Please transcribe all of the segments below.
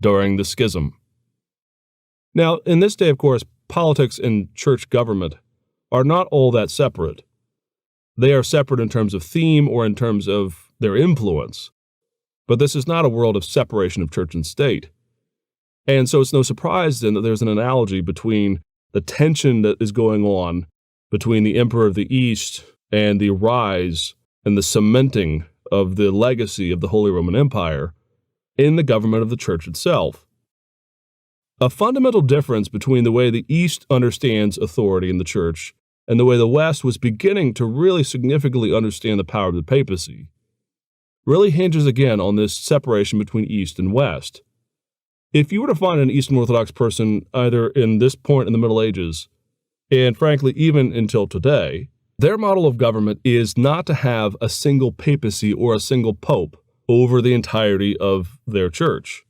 during the Schism. Now, in this day, of course, politics and church government are not all that separate. They are separate in terms of theme or in terms of their influence. But this is not a world of separation of church and state. And so it's no surprise then that there's an analogy between the tension that is going on between the Emperor of the East and the rise and the cementing of the legacy of the Holy Roman Empire in the government of the church itself. A fundamental difference between the way the East understands authority in the church and the way the West was beginning to really significantly understand the power of the papacy really hinges again on this separation between East and West. If you were to find an Eastern Orthodox person either in this point in the Middle Ages, and frankly even until today, their model of government is not to have a single papacy or a single pope over the entirety of their church.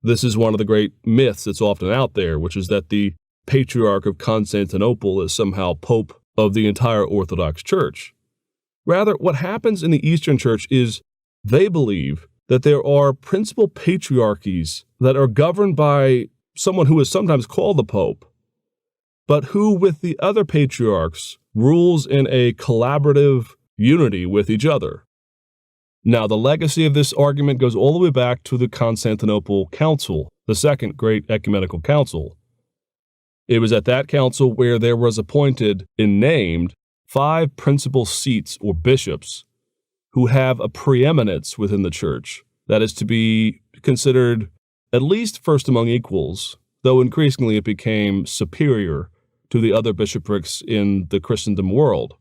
This is one of the great myths that's often out there, which is that the Patriarch of Constantinople is somehow pope of the entire Orthodox Church. Rather, what happens in the Eastern Church is they believe that there are principal patriarchies that are governed by someone who is sometimes called the Pope, but who, with the other patriarchs, rules in a collaborative unity with each other. Now, the legacy of this argument goes all the way back to the Constantinople Council, the second great ecumenical council. It was at that council where there was appointed and named 5 principal seats or bishops who have a preeminence within the church that is to be considered at least first among equals, though increasingly it became superior to the other bishoprics in the Christendom world.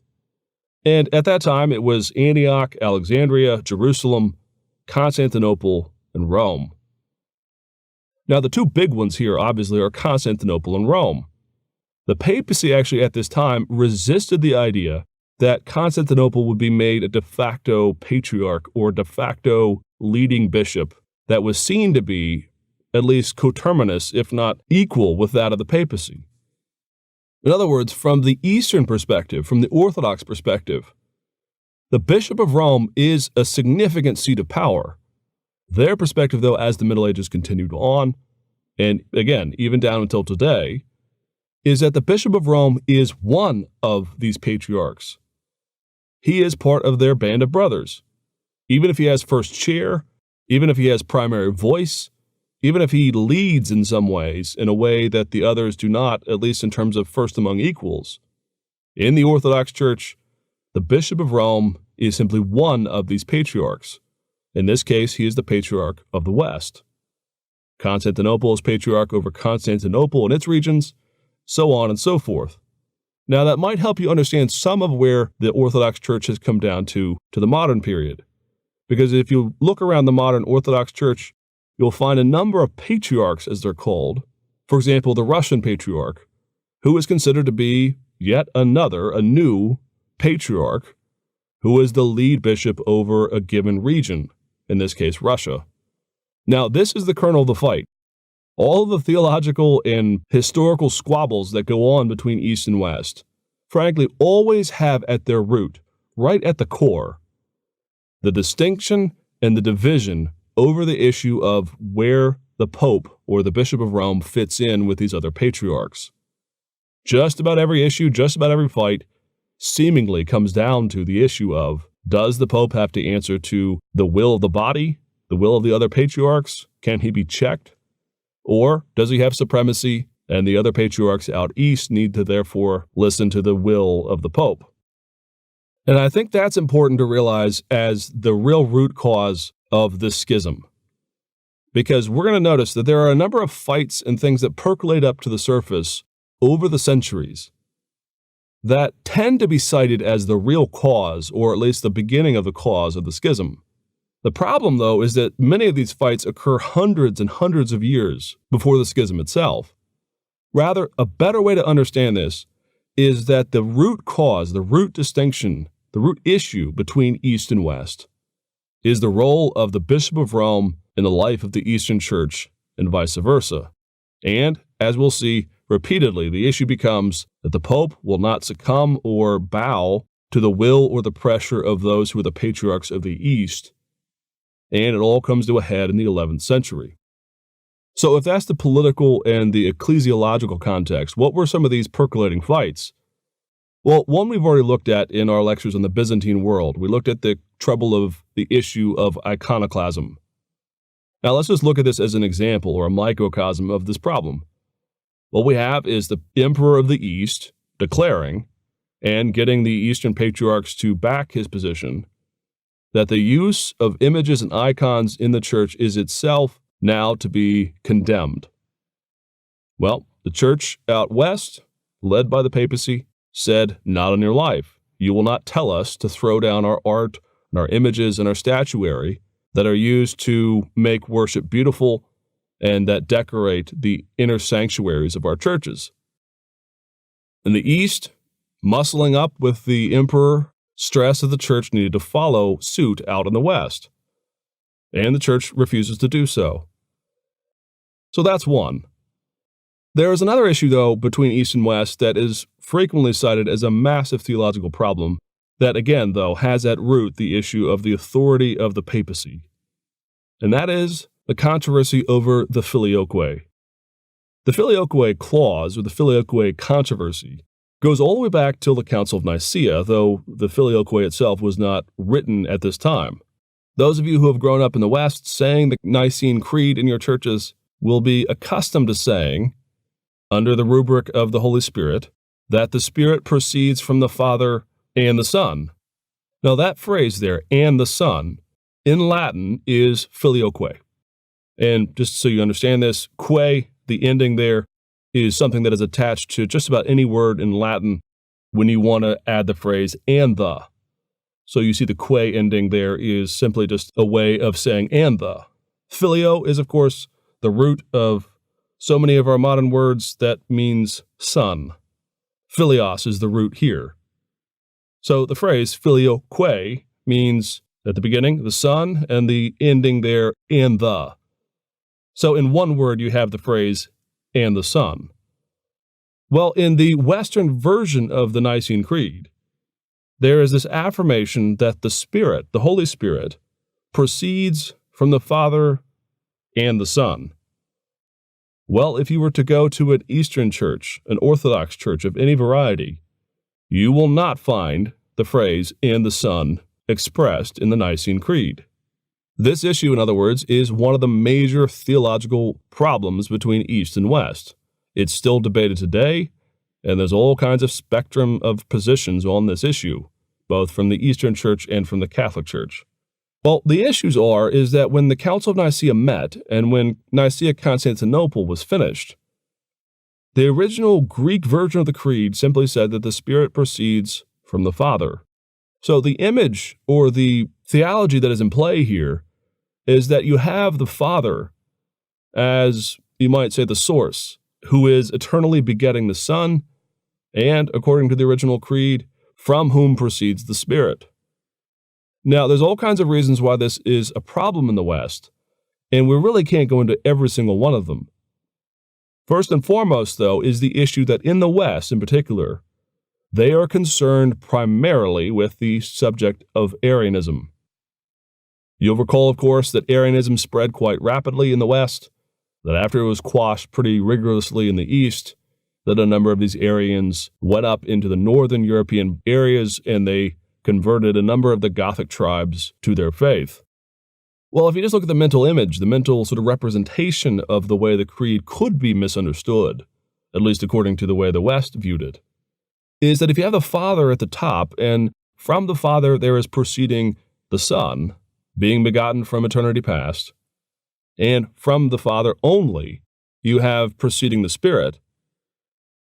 And at that time, it was Antioch, Alexandria, Jerusalem, Constantinople, and Rome. Now, the 2 big ones here, obviously, are Constantinople and Rome. The papacy actually at this time resisted the idea that Constantinople would be made a de facto patriarch or de facto leading bishop that was seen to be at least coterminous, if not equal, with that of the papacy. In other words, from the Eastern perspective, from the Orthodox perspective, the Bishop of Rome is a significant seat of power. Their perspective, though, as the Middle Ages continued on, and again, even down until today, is that the Bishop of Rome is one of these patriarchs. He is part of their band of brothers. Even if he has first chair, even if he has primary voice, even if he leads in some ways, in a way that the others do not, at least in terms of first among equals. In the Orthodox Church, the Bishop of Rome is simply one of these patriarchs. In this case, he is the patriarch of the West. Constantinople is patriarch over Constantinople and its regions, so on and so forth. Now, that might help you understand some of where the Orthodox Church has come down to the modern period. Because if you look around the modern Orthodox Church, you'll find a number of patriarchs, as they're called. For example, the Russian patriarch, who is considered to be yet another, a new patriarch, who is the lead bishop over a given region, in this case, Russia. Now, this is the kernel of the fight. All of the theological and historical squabbles that go on between East and West, frankly, always have at their root, right at the core, the distinction and the division over the issue of where the Pope or the Bishop of Rome fits in with these other patriarchs. Just about every issue, just about every fight, seemingly comes down to the issue of, does the Pope have to answer to the will of the body, the will of the other patriarchs? Can he be checked? Or does he have supremacy, and the other patriarchs out east need to therefore listen to the will of the Pope? And I think that's important to realize as the real root cause of this schism. Because we're going to notice that there are a number of fights and things that percolate up to the surface over the centuries that tend to be cited as the real cause, or at least the beginning of the cause of the schism. The problem, though, is that many of these fights occur hundreds and hundreds of years before the schism itself. Rather, a better way to understand this is that the root cause, the root distinction, the root issue between East and West is the role of the Bishop of Rome in the life of the Eastern Church and vice versa. And, as we'll see repeatedly, the issue becomes that the Pope will not succumb or bow to the will or the pressure of those who are the patriarchs of the East. And it all comes to a head in the 11th century. So if that's the political and the ecclesiological context, what were some of these percolating fights? Well, one we've already looked at in our lectures on the Byzantine world. We looked at the trouble of the issue of iconoclasm. Now let's just look at this as an example or a microcosm of this problem. What we have is the Emperor of the East declaring and getting the Eastern patriarchs to back his position that the use of images and icons in the church is itself now to be condemned. Well, the church out west, led by the papacy, said, not on your life. You will not tell us to throw down our art and our images and our statuary that are used to make worship beautiful and that decorate the inner sanctuaries of our churches. In the East, muscling up with the emperor, stressed that the church needed to follow suit out in the West, and the church refuses to do so. So that's one. There is another issue, though, between East and West that is frequently cited as a massive theological problem that, again, though, has at root the issue of the authority of the papacy. And that is the controversy over the Filioque. The Filioque clause, or the Filioque controversy, goes all the way back till the Council of Nicaea, though the Filioque itself was not written at this time. Those of you who have grown up in the West saying the Nicene Creed in your churches will be accustomed to saying, under the rubric of the Holy Spirit, that the Spirit proceeds from the Father and the Son. Now that phrase there, and the Son, in Latin is filioque. And just so you understand this, que, the ending there, is something that is attached to just about any word in Latin when you want to add the phrase and the. So you see the que ending there is simply just a way of saying and the. Filio is, of course, the root of so many of our modern words that means son. Philios is the root here. So the phrase filioque means at the beginning, the son, and the ending there, and the. So in one word, you have the phrase, and the Son. Well, in the Western version of the Nicene Creed, there is this affirmation that the Spirit, the Holy Spirit, proceeds from the Father and the Son. Well, if you were to go to an Eastern church, an Orthodox church of any variety, you will not find the phrase, and the Son, expressed in the Nicene Creed. This issue, in other words, is one of the major theological problems between East and West. It's still debated today, and there's all kinds of spectrum of positions on this issue, both from the Eastern Church and from the Catholic Church. Well, the issues is that when the Council of Nicaea met, and when Nicaea-Constantinople was finished, the original Greek version of the Creed simply said that the Spirit proceeds from the Father. So the image or the theology that is in play here is that you have the Father as, you might say, the source, who is eternally begetting the Son, and, according to the original creed, from whom proceeds the Spirit. Now, there's all kinds of reasons why this is a problem in the West, and we really can't go into every single one of them. First and foremost, though, is the issue that in the West, in particular, they are concerned primarily with the subject of Arianism. You'll recall, of course, that Arianism spread quite rapidly in the West, that after it was quashed pretty rigorously in the East, that a number of these Arians went up into the northern European areas and they converted a number of the Gothic tribes to their faith. Well, if you just look at the mental image, the mental sort of representation of the way the creed could be misunderstood, at least according to the way the West viewed it, is that if you have the Father at the top, and from the Father there is proceeding the Son, being begotten from eternity past, and from the Father only you have proceeding the Spirit,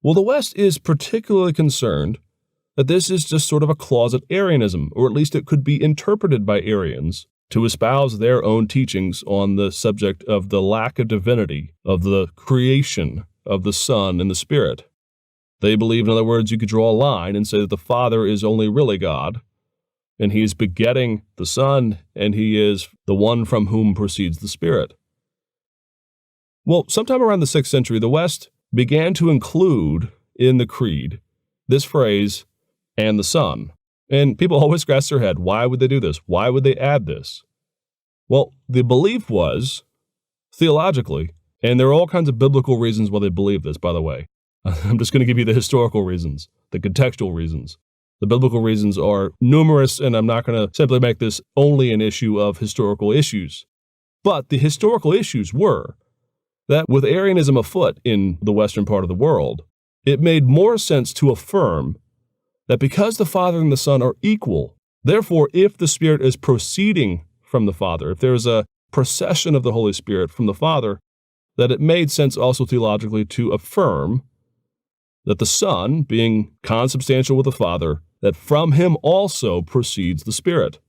well, the West is particularly concerned that this is just sort of a closet Arianism, or at least it could be interpreted by Arians to espouse their own teachings on the subject of the lack of divinity, of the creation of the Son and the Spirit. They believe, in other words, you could draw a line and say that the Father is only really God, and he is begetting the Son, and he is the one from whom proceeds the Spirit. Well, sometime around the 6th century, the West began to include in the Creed this phrase, and the Son. And people always scratch their head, why would they do this? Why would they add this? Well, the belief was, theologically, And there are all kinds of biblical reasons why they believe this, by the way. I'm just going to give you the historical reasons, the contextual reasons. The biblical reasons are numerous, and I'm not going to simply make this only an issue of historical issues. But the historical issues were that with Arianism afoot in the western part of the world, it made more sense to affirm that because the Father and the Son are equal, therefore, if the Spirit is proceeding from the Father, if there is a procession of the Holy Spirit from the Father, that it made sense also theologically to affirm that the Son, being consubstantial with the Father, that from him also proceeds the Spirit.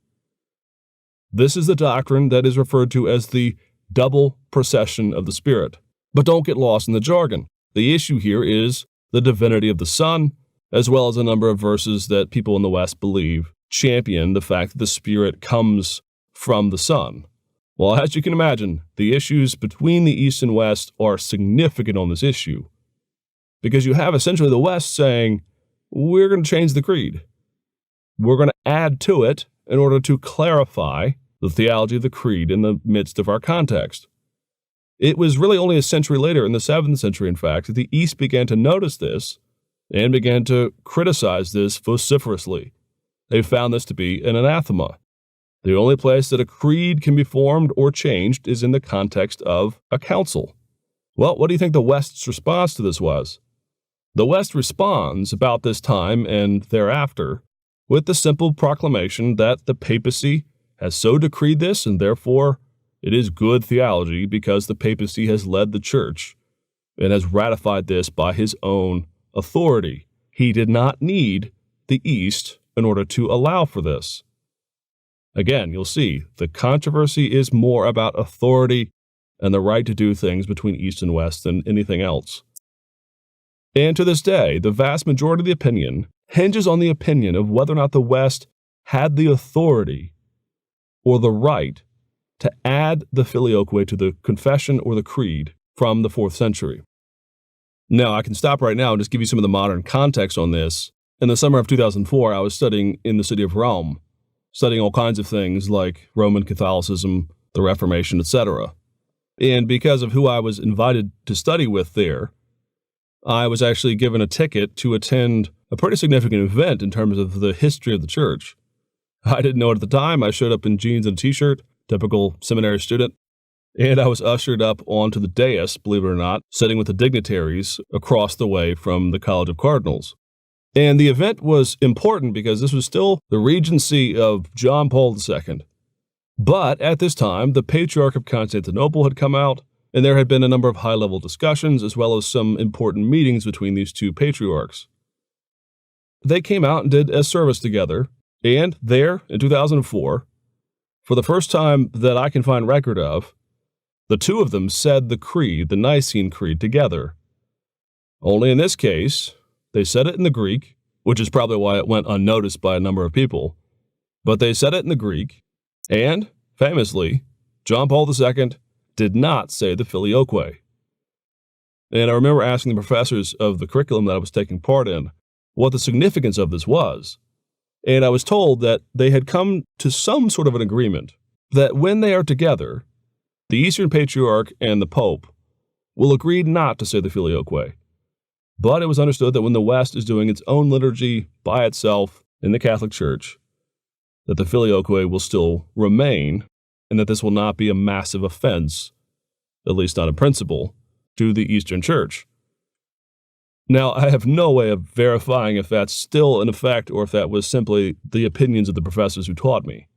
This is the doctrine that is referred to as the double procession of the Spirit. But don't get lost in the jargon. The issue here is the divinity of the Son, as well as a number of verses that people in the West believe champion the fact that the Spirit comes from the Son. Well, as you can imagine, the issues between the East and West are significant on this issue, because you have essentially the West saying, we're going to change the creed. We're going to add to it in order to clarify the theology of the creed in the midst of our context. It was really only a century later, in the 7th century, in fact, that the East began to notice this and began to criticize this vociferously. They found this to be an anathema. The only place that a creed can be formed or changed is in the context of a council. Well, what do you think the West's response to this was? The West responds about this time and thereafter with the simple proclamation that the papacy has so decreed this, and therefore it is good theology because the papacy has led the church and has ratified this by his own authority. He did not need the East in order to allow for this. Again, you'll see the controversy is more about authority and the right to do things between East and West than anything else. And to this day, the vast majority of the opinion hinges on the opinion of whether or not the West had the authority or the right to add the Filioque to the confession or the creed from the 4th century. Now, I can stop right now and just give you some of the modern context on this. In the summer of 2004, I was studying in the city of Rome, studying all kinds of things like Roman Catholicism, the Reformation, etc. And because of who I was invited to study with there, I was actually given a ticket to attend a pretty significant event in terms of the history of the church. I didn't know it at the time. I showed up in jeans and a t-shirt, typical seminary student, and I was ushered up onto the dais, believe it or not, sitting with the dignitaries across the way from the College of Cardinals. And the event was important because this was still the regency of John Paul II. But at this time, the Patriarch of Constantinople had come out, and there had been a number of high-level discussions as well as some important meetings between these two patriarchs. They came out and did a service together, and there, in 2004, for the first time that I can find record of, the two of them said the creed, the Nicene Creed, together. Only in this case, they said it in the Greek, which is probably why it went unnoticed by a number of people, but they said it in the Greek, and, famously, John Paul II did not say the Filioque. And I remember asking the professors of the curriculum that I was taking part in what the significance of this was. And I was told that they had come to some sort of an agreement that when they are together, the Eastern Patriarch and the Pope will agree not to say the Filioque. But it was understood that when the West is doing its own liturgy by itself in the Catholic Church, that the Filioque will still remain, and that this will not be a massive offense, at least not in principle, to the Eastern Church. Now, I have no way of verifying if that's still in effect or if that was simply the opinions of the professors who taught me.